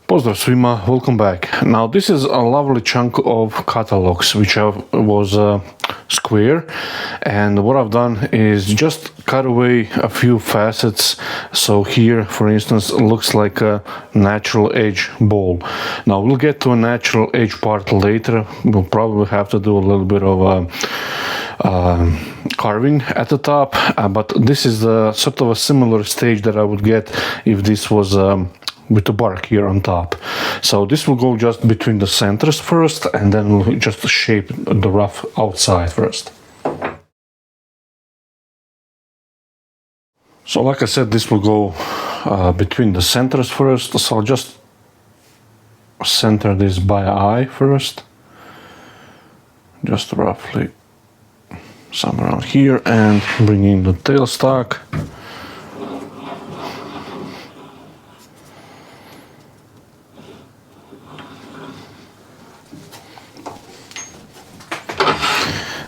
Pozdrav svima, welcome back. Now this is a lovely chunk of Katalox which was square, and what I've done is just cut away a few facets. So here, for instance, looks like a natural edge ball. Now we'll get to a natural edge part later. We'll probably have to do a little bit of carving at the top, but this is the sort of a similar stage that I would get if this was with the bark here on top. So this will go just between the centers first, and then we'll just shape the rough outside first. So like I said, this will go between the centers first, so I'll just center this by eye first, just roughly somewhere around here, and bring in the tailstock.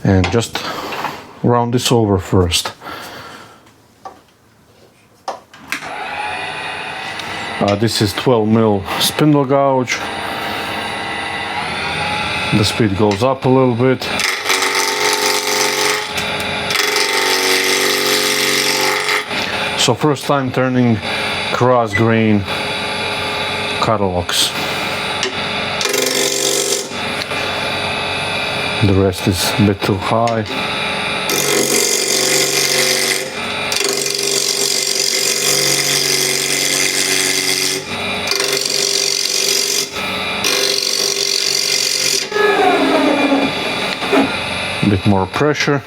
And just round this over first. This is 12mm spindle gouge. The speed goes up a little bit. So first time turning cross grain Katalox. The rest is a bit too high. A bit more pressure.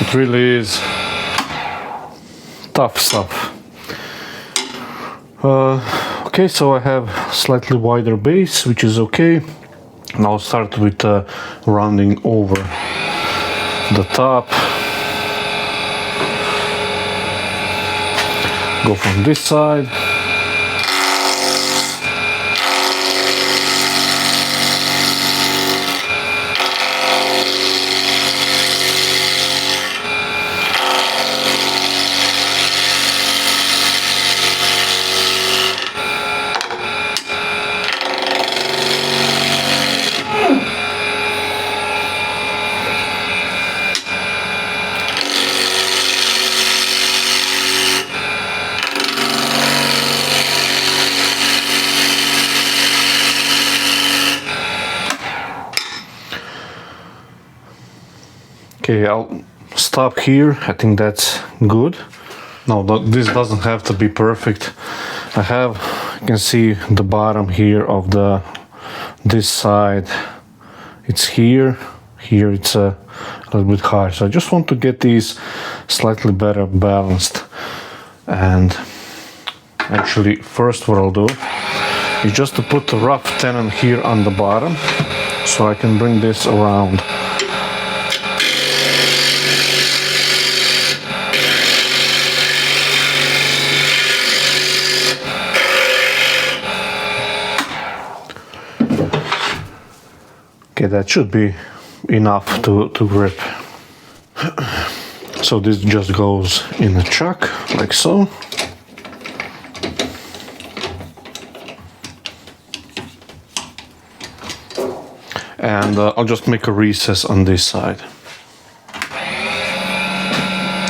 It really is tough stuff. Okay, so I have slightly wider base, which is okay. Now I'll start with rounding over the top. Go from this side. Okay, I'll stop here. I think that's good. No, this doesn't have to be perfect. You can see the bottom here of this side. It's here. Here it's a little bit higher. So I just want to get these slightly better balanced. And actually, first what I'll do is just to put the rough tenon here on the bottom, so I can bring this around. Okay, that should be enough to grip. So this just goes in a chuck, like so. And I'll just make a recess on this side.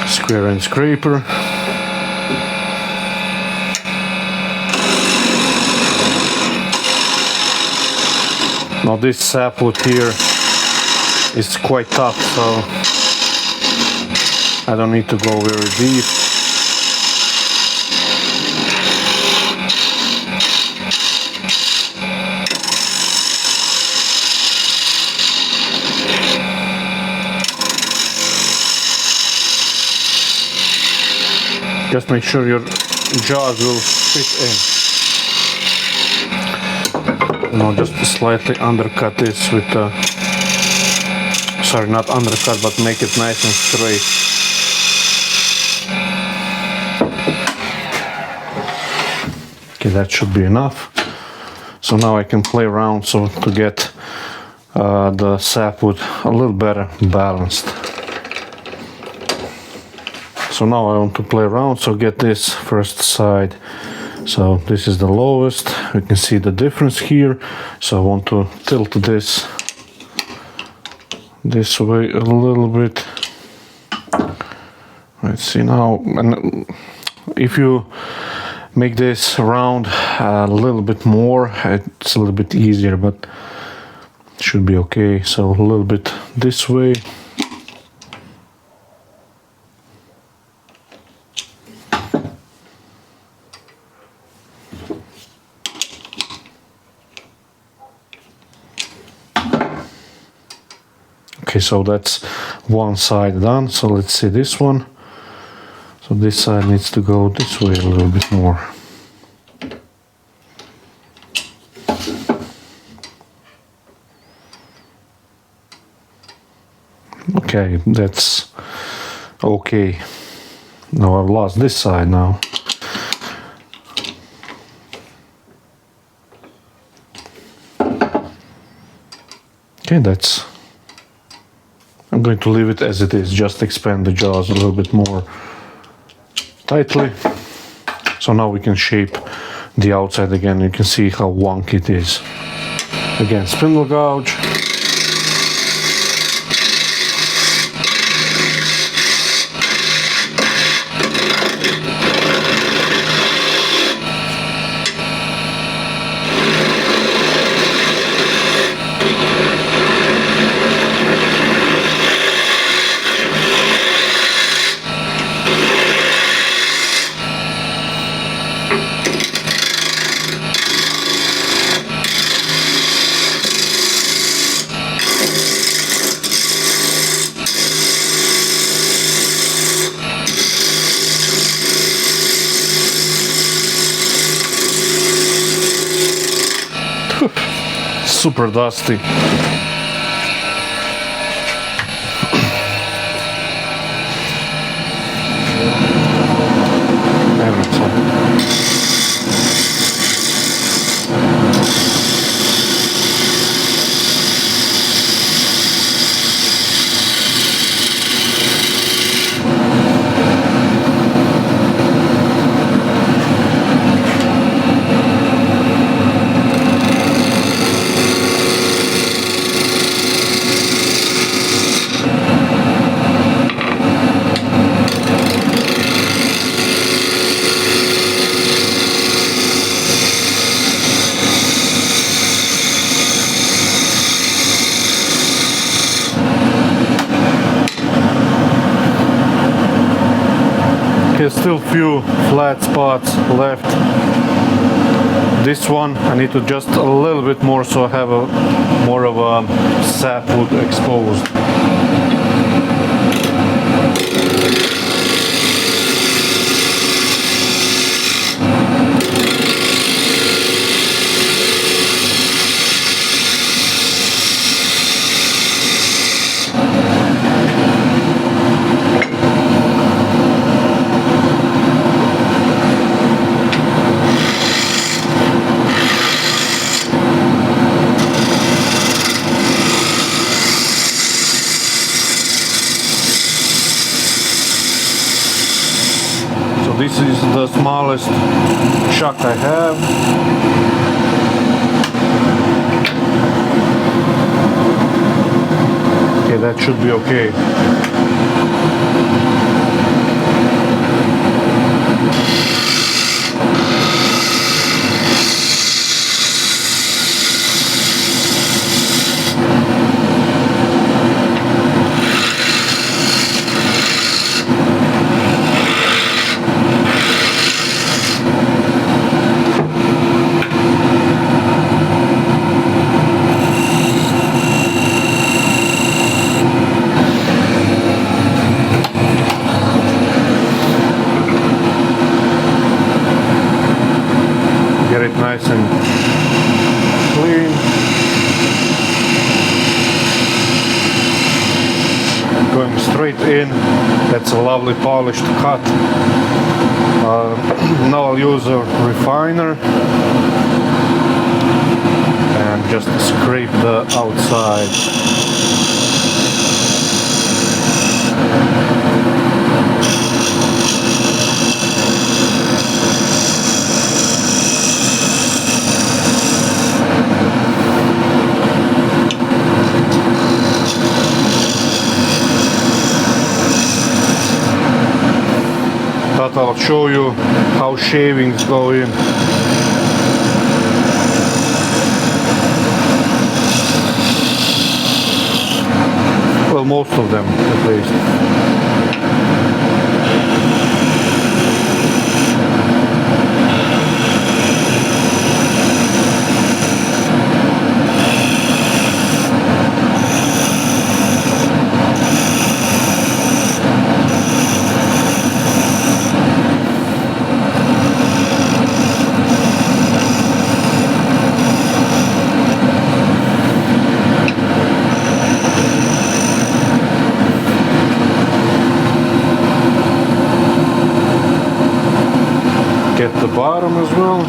Square end scraper. Now this sapwood here is quite tough, so I don't need to go very deep. Just make sure your jaws will fit in. No, just slightly undercut this with the, sorry, not undercut, but make it nice and straight. Okay, that should be enough. So now I can play around so to get the sapwood a little better balanced. So now I want to play around, so get this first side. So this is the lowest, you can see the difference here. So I want to tilt this way a little bit. Let's see now, and if you make this round a little bit more, it's a little bit easier, but it should be okay. So a little bit this way. Okay, so that's one side done. So let's see this one. So this side needs to go this way a little bit more. Okay, that's okay. Now I've lost this side now. Okay, that's, I'm going to leave it as it is, just expand the jaws a little bit more tightly. So now we can shape the outside again. You can see how wonky it is. Again, spindle gouge. Super dusty. Okay, still few flat spots left. This one I need to adjust a little bit more so I have a more of a sapwood exposed. This is the smallest chuck I have. Okay, that should be okay. straight in. That's a lovely polished cut. Now I'll use a refiner and just scrape the outside. But I'll show you how shavings go in. Well, most of them at least. Get the bottom as well.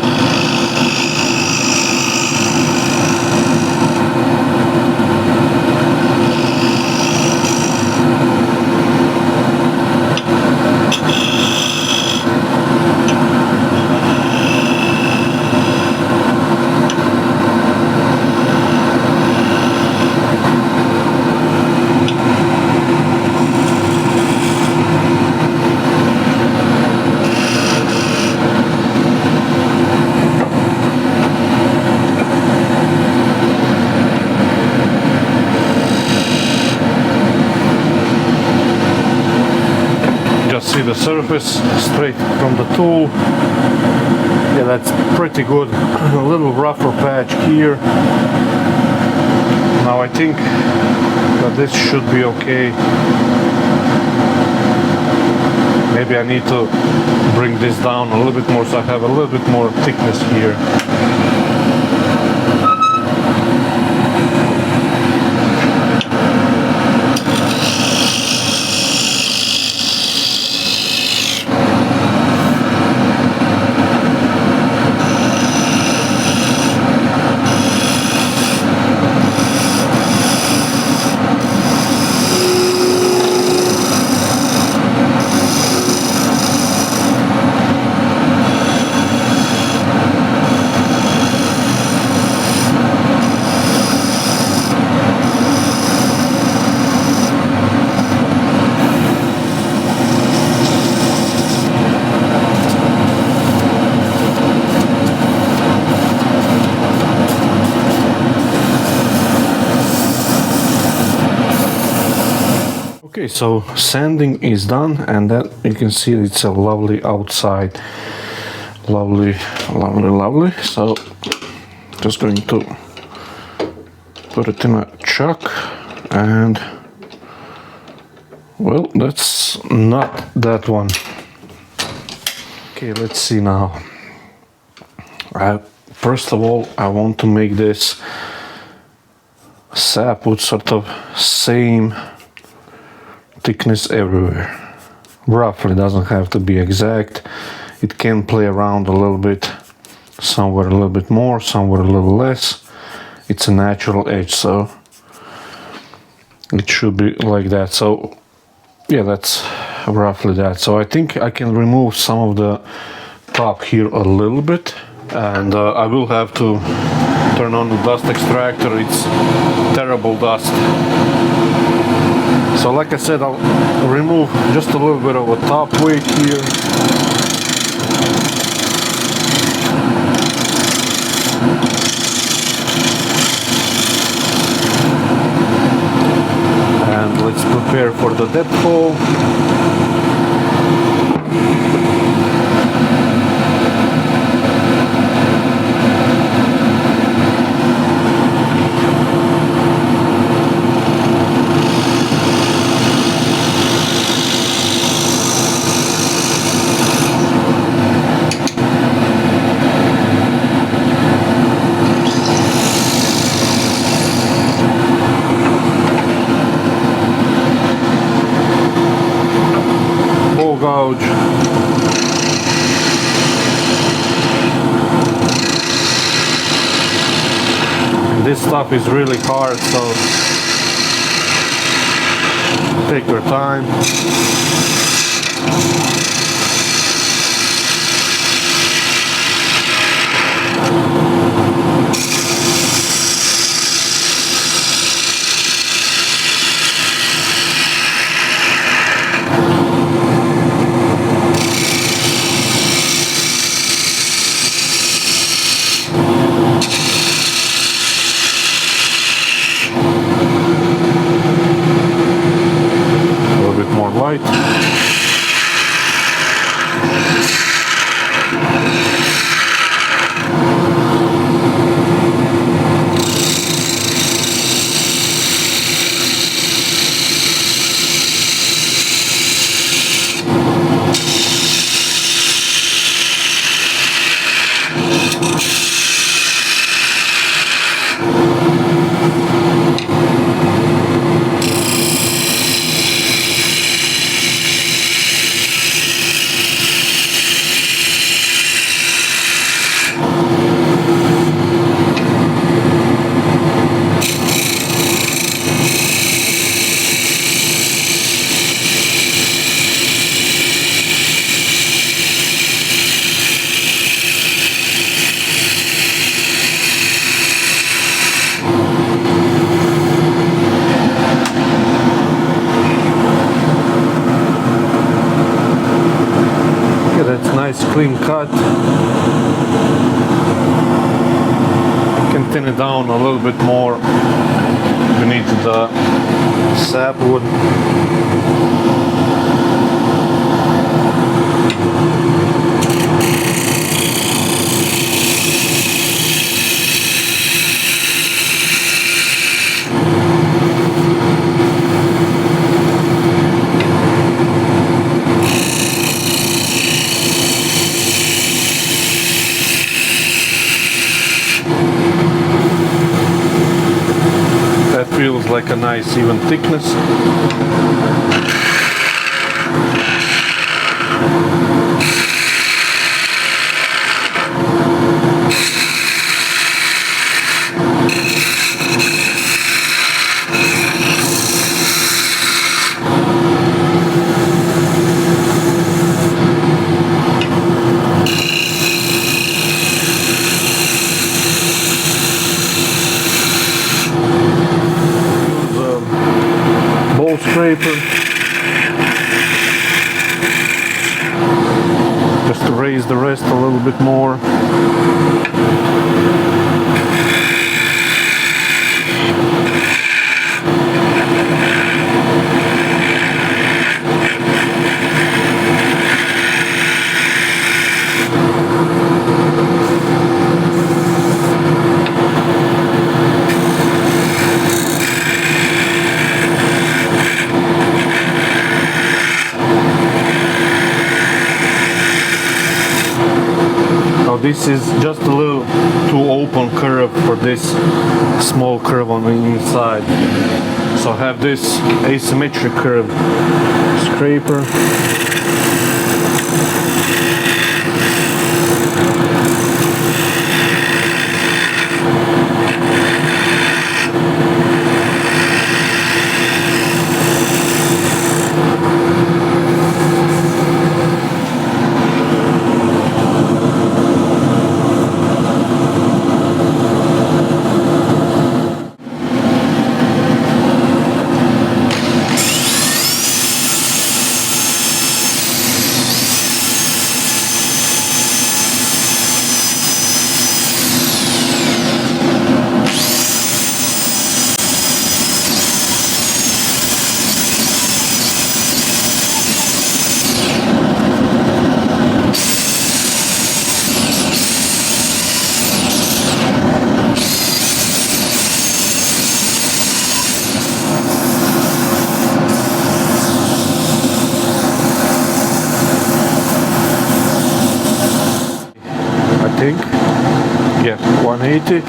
See the surface straight from the tool. Yeah, that's pretty good. A little rougher patch here. Now I think that this should be okay. Maybe I need to bring this down a little bit more so I have a little bit more thickness here. Okay, so sanding is done, and then you can see it's a lovely outside. Lovely, lovely, lovely. So just going to put it in a chuck, and well, that's not that one. Okay, let's see now. First of all, I want to make this sapwood sort of same thickness everywhere. Roughly, doesn't have to be exact. It can play around a little bit, somewhere a little bit more, somewhere a little less. It's a natural edge, so it should be like that. So yeah, that's roughly that. So I think I can remove some of the top here a little bit, and I will have to turn on the dust extractor. It's terrible dust. So like I said, I'll remove just a little bit of a top weight here. And let's prepare for the depth hole. stuff is really hard, so take your time. More light. Nice clean cut. You can thin it down a little bit more beneath the sapwood. Feels like a nice even thickness. Scraper just to raise the rest a little bit more. This is just a little too open curve for this small curve on the inside. So I have this asymmetric curve scraper. think. Yeah, 180.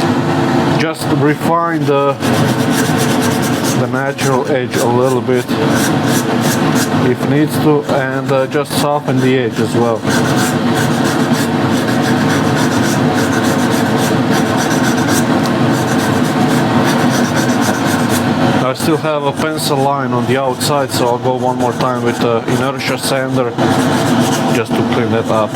Just refine the natural edge a little bit if needs to, and just soften the edge as well. still have a pencil line on the outside, so I'll go one more time with the inertia sander just to clean that up.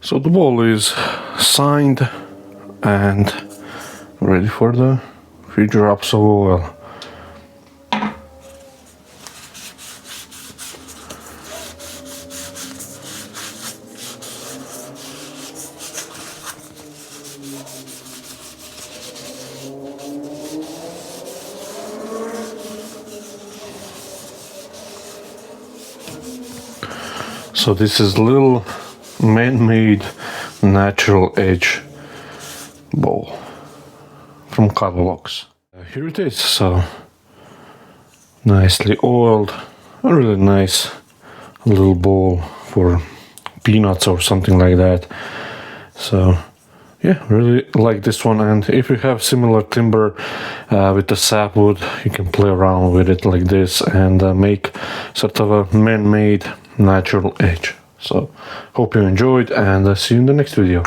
So the wall is signed and ready for the few drops of oil. So this is little man-made natural edge bowl from Katalox. Here it is, so nicely oiled, a really nice little bowl for peanuts or something like that. So yeah, really like this one, and if you have similar timber with the sapwood, you can play around with it like this and make sort of a man-made natural edge. So hope you enjoyed, and see you in the next video.